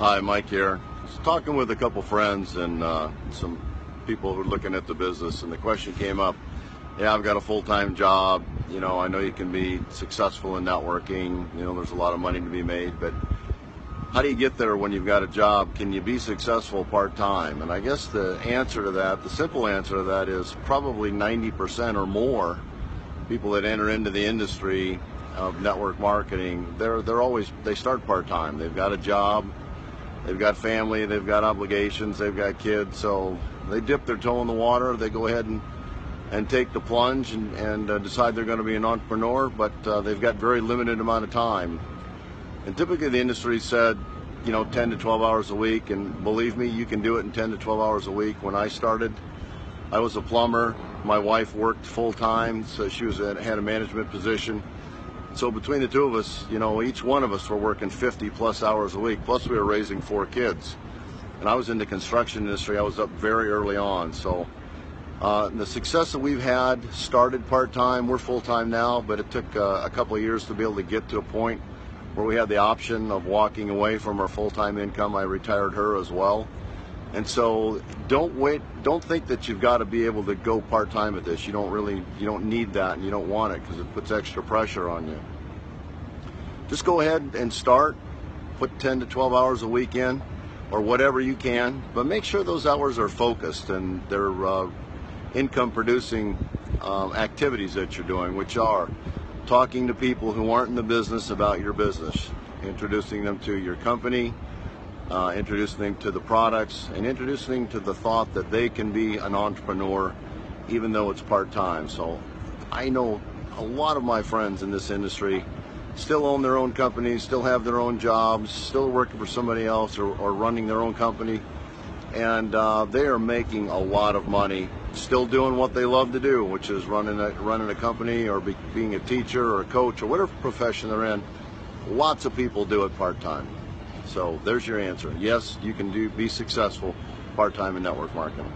Hi, Mike here. Just talking with a couple friends and some people who are looking at the business, and the question came up, yeah, I've got a full-time job, I know you can be successful in networking, there's a lot of money to be made, but how do you get there when you've got a job? Can you be successful part-time? And I guess the answer to that, the simple answer to that is probably 90% or more people that enter into the industry of network marketing, they start part-time. They've got a job, they've got family, they've got obligations, they've got kids, so they dip their toe in the water, they go ahead and take the plunge and decide they're going to be an entrepreneur, but they've got very limited amount of time. And typically the industry said, 10 to 12 hours a week, and believe me, you can do it in 10 to 12 hours a week. When I started, I was a plumber. My wife worked full-time, so she had a management position. So between the two of us, each one of us were working 50 plus hours a week, plus we were raising 4 kids. And I was in the construction industry. I was up very early on. So the success that we've had started part-time. We're full-time now, but it took a couple of years to be able to get to a point where we had the option of walking away from our full-time income. I retired her as well. And so don't think that you've got to be able to go part-time at this. You don't need that, and you don't want it because it puts extra pressure on you. Just go ahead and start, put 10 to 12 hours a week in, or whatever you can, but make sure those hours are focused and they're income producing activities that you're doing, which are talking to people who aren't in the business about your business, introducing them to your company, introducing them to the products, and introducing them to the thought that they can be an entrepreneur even though it's part-time. So I know a lot of my friends in this industry still own their own companies, still have their own jobs, still working for somebody else or running their own company, and they are making a lot of money still doing what they love to do, which is running a company or being a teacher or a coach or whatever profession they're in. Lots of people do it part-time. So there's your answer. Yes, you can be successful part-time in network marketing.